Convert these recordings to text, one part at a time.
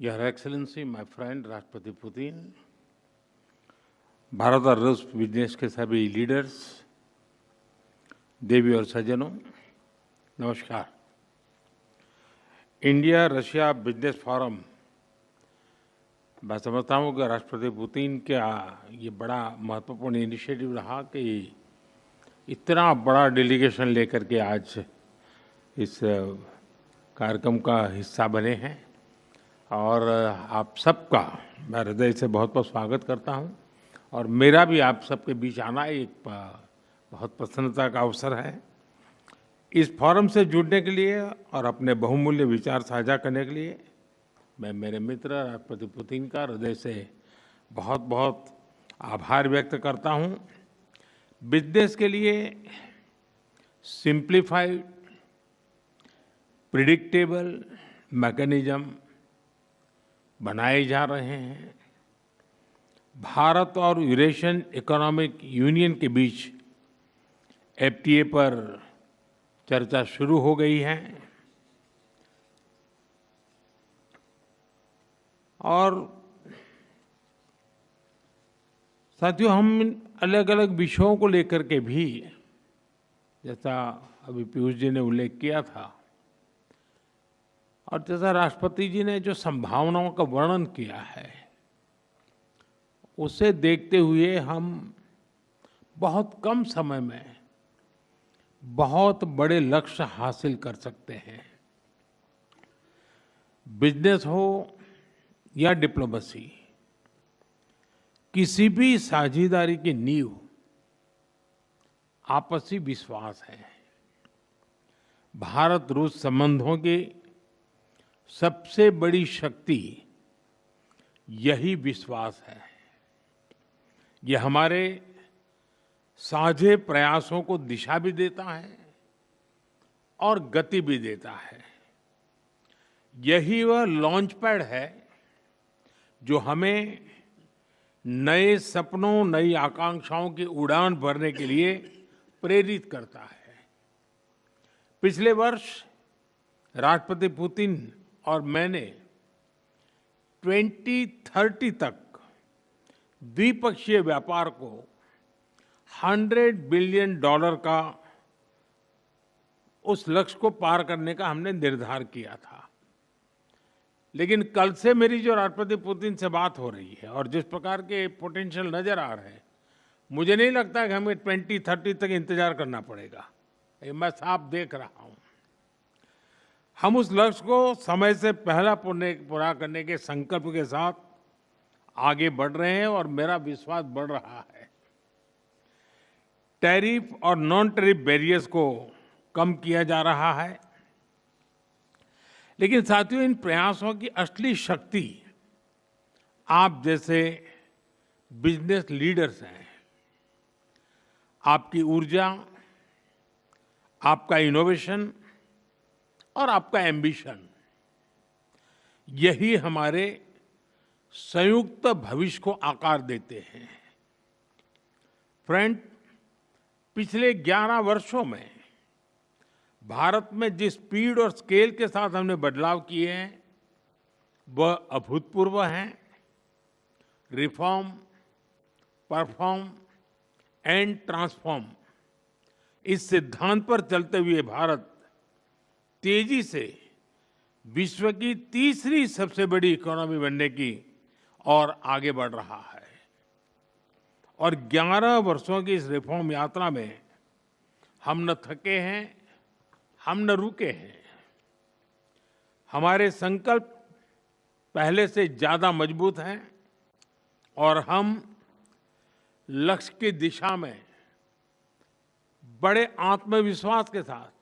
Your Excellency, my friend राष्ट्रपति Putin, Bharat और रूस बिजनेस के सभी लीडर्स, देवी और सज्जनों, नमस्कार। इंडिया रशिया बिजनेस फोरम, मैं समझता हूँ कि राष्ट्रपति पुतिन का ये बड़ा महत्वपूर्ण इनिशिएटिव रहा कि इतना बड़ा डेलीगेशन लेकर के आज इस कार्यक्रम का हिस्सा बने हैं और आप सबका मैं हृदय से बहुत बहुत स्वागत करता हूं और मेरा भी आप सबके बीच आना एक बहुत प्रसन्नता का अवसर है। इस फोरम से जुड़ने के लिए और अपने बहुमूल्य विचार साझा करने के लिए मैं मेरे मित्र राष्ट्रपति पुतिन का हृदय से बहुत बहुत आभार व्यक्त करता हूं। बिजनेस के लिए सिंप्लीफाइड प्रिडिक्टेबल मैकेनिज्म बनाए जा रहे हैं। भारत और यूरेशियन इकोनॉमिक यूनियन के बीच एफटीए पर चर्चा शुरू हो गई है और साथियों, हम अलग अलग विषयों को लेकर के भी, जैसा अभी पीयूष जी ने उल्लेख किया था और जैसा राष्ट्रपति जी ने जो संभावनाओं का वर्णन किया है, उसे देखते हुए हम बहुत कम समय में बहुत बड़े लक्ष्य हासिल कर सकते हैं। बिजनेस हो या डिप्लोमेसी, किसी भी साझेदारी की नींव आपसी विश्वास है। भारत रूस संबंधों की सबसे बड़ी शक्ति यही विश्वास है। ये हमारे साझे प्रयासों को दिशा भी देता है और गति भी देता है। यही वह लॉन्च पैड है जो हमें नए सपनों, नई आकांक्षाओं की उड़ान भरने के लिए प्रेरित करता है। पिछले वर्ष राष्ट्रपति पुतिन और मैंने 2030 तक द्विपक्षीय व्यापार को $100 बिलियन का उस लक्ष्य को पार करने का हमने निर्धार किया था। लेकिन कल से मेरी जो राष्ट्रपति पुतिन से बात हो रही है और जिस प्रकार के पोटेंशियल नजर आ रहे हैं, मुझे नहीं लगता कि हमें 2030 तक इंतजार करना पड़ेगा। ये मैं साफ देख रहा हूं। हम उस लक्ष्य को समय से पहला पूरा करने के संकल्प के साथ आगे बढ़ रहे हैं और मेरा विश्वास बढ़ रहा है। टैरिफ और नॉन टैरिफ बैरियर्स को कम किया जा रहा है, लेकिन साथियों, इन प्रयासों की असली शक्ति आप जैसे बिजनेस लीडर्स हैं। आपकी ऊर्जा, आपका इनोवेशन और आपका एम्बिशन, यही हमारे संयुक्त भविष्य को आकार देते हैं। फ्रेंड, पिछले 11 वर्षों में भारत में जिस स्पीड और स्केल के साथ हमने बदलाव किए हैं, वह अभूतपूर्व हैं। रिफॉर्म, परफॉर्म एंड ट्रांसफॉर्म, इस सिद्धांत पर चलते हुए भारत तेजी से विश्व की तीसरी सबसे बड़ी इकोनॉमी बनने की और आगे बढ़ रहा है। और 11 वर्षों की इस रिफॉर्म यात्रा में हम न थके हैं, हम न रुके हैं। हमारे संकल्प पहले से ज्यादा मजबूत हैं और हम लक्ष्य की दिशा में बड़े आत्मविश्वास के साथ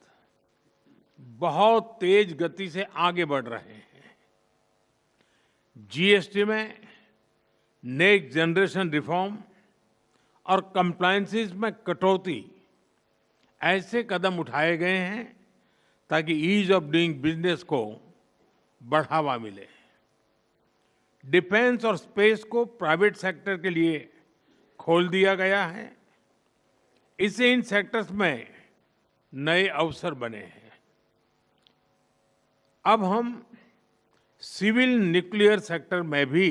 बहुत तेज गति से आगे बढ़ रहे हैं। जीएसटी में नेक्स्ट जनरेशन रिफॉर्म और कंप्लायंसेस में कटौती, ऐसे कदम उठाए गए हैं ताकि ईज ऑफ डूइंग बिजनेस को बढ़ावा मिले। डिफेंस और स्पेस को प्राइवेट सेक्टर के लिए खोल दिया गया है। इससे इन सेक्टर्स में नए अवसर बने हैं। अब हम सिविल न्यूक्लियर सेक्टर में भी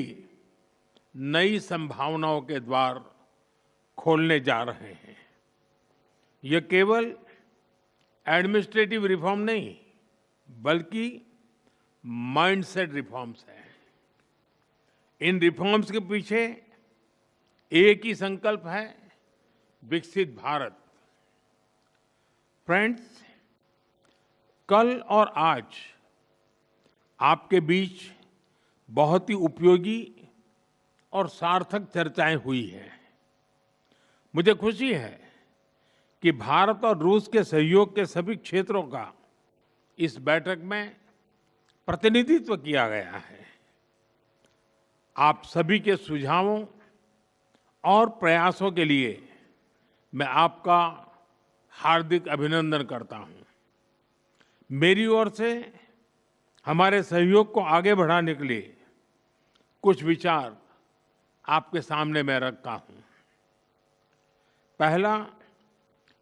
नई संभावनाओं के द्वार खोलने जा रहे हैं। यह केवल एडमिनिस्ट्रेटिव रिफॉर्म नहीं, बल्कि माइंडसेट रिफॉर्म्स हैं। इन रिफॉर्म्स के पीछे एक ही संकल्प है, विकसित भारत। फ्रेंड्स, कल और आज आपके बीच बहुत ही उपयोगी और सार्थक चर्चाएं हुई हैं। मुझे खुशी है कि भारत और रूस के सहयोग के सभी क्षेत्रों का इस बैठक में प्रतिनिधित्व किया गया है। आप सभी के सुझावों और प्रयासों के लिए मैं आपका हार्दिक अभिनंदन करता हूं। मेरी ओर से हमारे सहयोग को आगे बढ़ाने के लिए कुछ विचार आपके सामने मैं रखता हूं। पहला,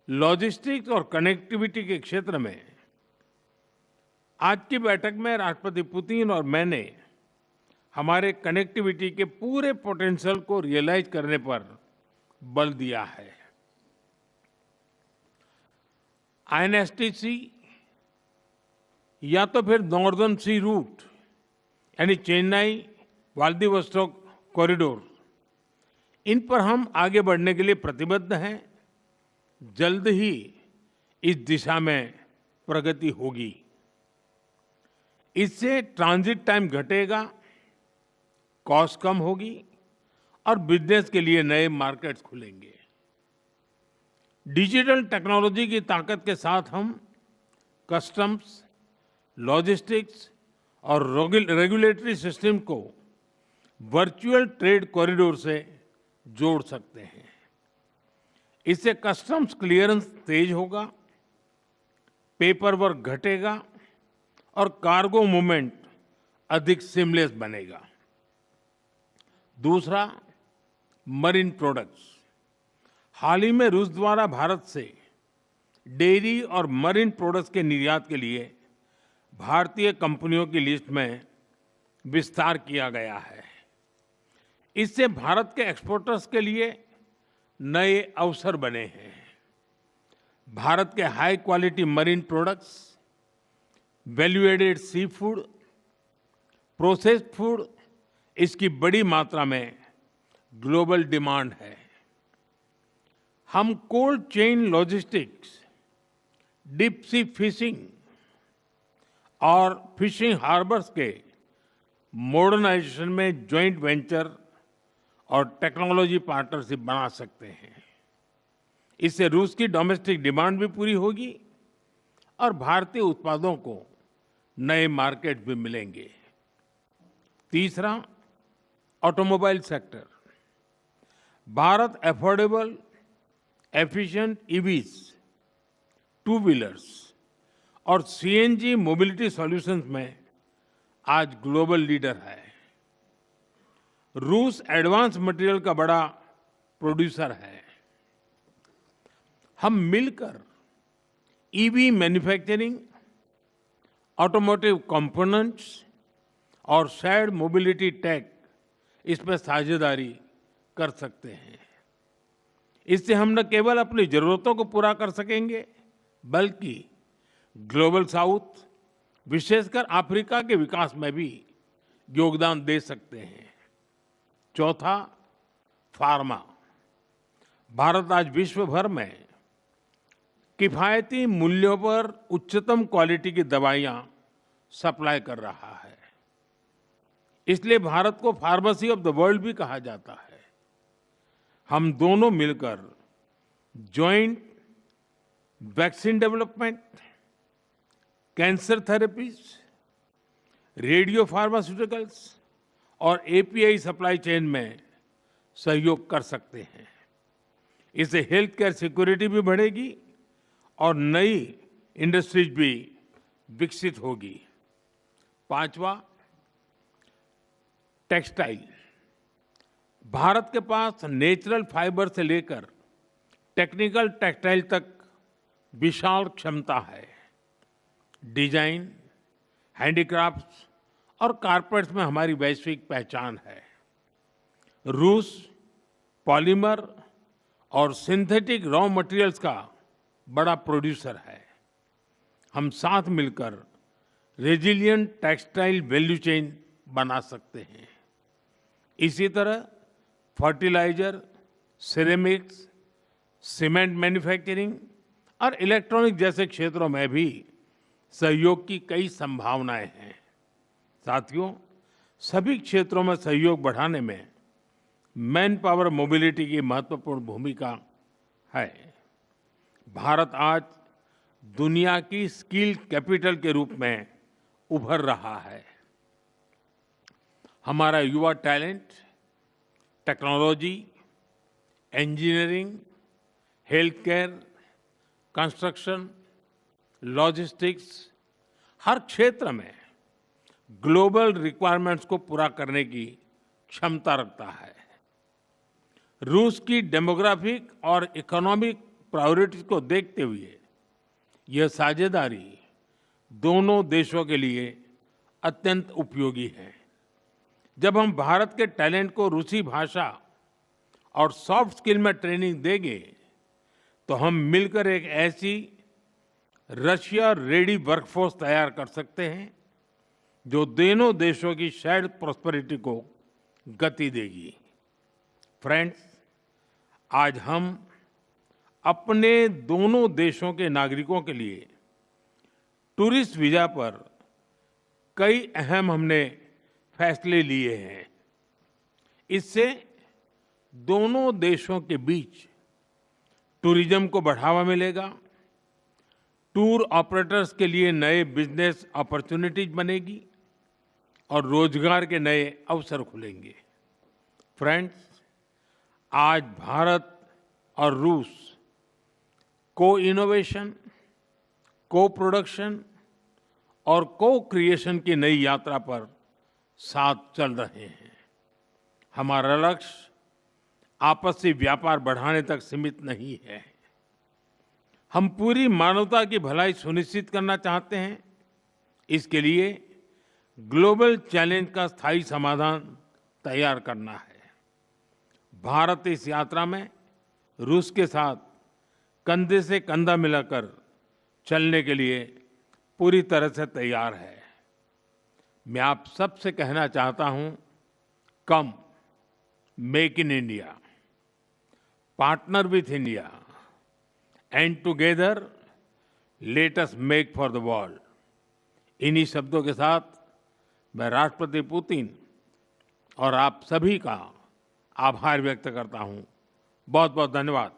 लॉजिस्टिक्स और कनेक्टिविटी के क्षेत्र में आज की बैठक में राष्ट्रपति पुतिन और मैंने हमारे कनेक्टिविटी के पूरे पोटेंशियल को रियलाइज करने पर बल दिया है। आईएनएसटीसी या तो फिर नॉर्दर्न सी रूट यानी चेन्नई व्लादिवोस्टोक कॉरिडोर, इन पर हम आगे बढ़ने के लिए प्रतिबद्ध हैं। जल्द ही इस दिशा में प्रगति होगी। इससे ट्रांजिट टाइम घटेगा, कॉस्ट कम होगी और बिजनेस के लिए नए मार्केट्स खुलेंगे। डिजिटल टेक्नोलॉजी की ताकत के साथ हम कस्टम्स, लॉजिस्टिक्स और रेगुलेटरी सिस्टम को वर्चुअल ट्रेड कॉरिडोर से जोड़ सकते हैं। इससे कस्टम्स क्लियरेंस तेज होगा, पेपर वर्क घटेगा और कार्गो मूवमेंट अधिक सीमलेस बनेगा। दूसरा, मरीन प्रोडक्ट्स। हाल ही में रूस द्वारा भारत से डेयरी और मरीन प्रोडक्ट्स के निर्यात के लिए भारतीय कंपनियों की लिस्ट में विस्तार किया गया है। इससे भारत के एक्सपोर्टर्स के लिए नए अवसर बने हैं। भारत के high quality marine products, value added seafood, processed food, इसकी बड़ी मात्रा में ग्लोबल डिमांड है। हम cold chain logistics, deep sea fishing और फिशिंग हार्बर्स के मॉडर्नाइजेशन में जॉइंट वेंचर और टेक्नोलॉजी पार्टनरशिप बना सकते हैं। इससे रूस की डोमेस्टिक डिमांड भी पूरी होगी और भारतीय उत्पादों को नए मार्केट भी मिलेंगे। तीसरा, automobile sector. Bharat affordable, efficient EVs, two wheelers और सीएनजी मोबिलिटी सॉल्यूशंस में आज ग्लोबल लीडर है। रूस एडवांस मटेरियल का बड़ा प्रोड्यूसर है। हम मिलकर ईवी मैन्युफैक्चरिंग, ऑटोमोटिव कंपोनेंट्स और शेयर्ड मोबिलिटी टेक, इसमें साझेदारी कर सकते हैं। इससे हम न केवल अपनी जरूरतों को पूरा कर सकेंगे, बल्कि ग्लोबल साउथ, विशेषकर अफ्रीका के विकास में भी योगदान दे सकते हैं। चौथा, फार्मा। भारत आज विश्व भर में किफायती मूल्यों पर उच्चतम क्वालिटी की दवाइयां सप्लाई कर रहा है। इसलिए भारत को फार्मेसी ऑफ द वर्ल्ड भी कहा जाता है। हम दोनों मिलकर joint vaccine development, cancer therapies, radio pharmaceuticals और एपीआई सप्लाई चेन में सहयोग कर सकते हैं। इससे हेल्थ केयर सिक्योरिटी भी बढ़ेगी और नई इंडस्ट्रीज भी विकसित होगी। पांचवा, टेक्सटाइल। भारत के पास नेचुरल फाइबर से लेकर टेक्निकल टेक्सटाइल तक विशाल क्षमता है। डिजाइन, हैंडीक्राफ्ट्स और कारपेट्स में हमारी वैश्विक पहचान है। रूस पॉलीमर और सिंथेटिक रॉ मटेरियल्स का बड़ा प्रोड्यूसर है। हम साथ मिलकर रेजिलिएंट टेक्सटाइल वैल्यू चेन बना सकते हैं। इसी तरह फर्टिलाइजर, सिरेमिक्स, सीमेंट मैन्युफैक्चरिंग और इलेक्ट्रॉनिक जैसे क्षेत्रों में भी सहयोग की कई संभावनाएं हैं। साथियों, सभी क्षेत्रों में सहयोग बढ़ाने में मैन पावर मोबिलिटी की महत्वपूर्ण भूमिका है। भारत आज दुनिया की स्किल कैपिटल के रूप में उभर रहा है। हमारा युवा talent technology, engineering, health care, construction, logistics, हर क्षेत्र में ग्लोबल रिक्वायरमेंट्स को पूरा करने की क्षमता रखता है। रूस की डेमोग्राफिक और इकोनॉमिक प्रायोरिटीज को देखते हुए यह साझेदारी दोनों देशों के लिए अत्यंत उपयोगी है। जब हम भारत के टैलेंट को रूसी भाषा और सॉफ्ट स्किल में ट्रेनिंग देंगे तो हम मिलकर एक ऐसी रशिया रेडी वर्कफोर्स तैयार कर सकते हैं जो दोनों देशों की शेयर्ड प्रॉस्पेरिटी को गति देगी। फ्रेंड्स, आज हम अपने दोनों देशों के नागरिकों के लिए टूरिस्ट वीजा पर कई अहम हमने फैसले लिए हैं। इससे दोनों देशों के बीच टूरिज्म को बढ़ावा मिलेगा, टूर ऑपरेटर्स के लिए नए बिजनेस अपॉर्चुनिटीज बनेगी और रोजगार के नए अवसर खुलेंगे। फ्रेंड्स, आज भारत और रूस को इनोवेशन, को प्रोडक्शन और को क्रिएशन की नई यात्रा पर साथ चल रहे हैं। हमारा लक्ष्य आपसी व्यापार बढ़ाने तक सीमित नहीं है। हम पूरी मानवता की भलाई सुनिश्चित करना चाहते हैं। इसके लिए ग्लोबल चैलेंज का स्थायी समाधान तैयार करना है। भारत इस यात्रा में रूस के साथ कंधे से कंधा मिलाकर चलने के लिए पूरी तरह से तैयार है। मैं आप सबसे कहना चाहता हूं, कम make in India, partner with India and together let us make for the world. इन्हीं शब्दों के साथ मैं राष्ट्रपति पुतिन और आप सभी का आभार व्यक्त करता हूं। बहुत बहुत धन्यवाद।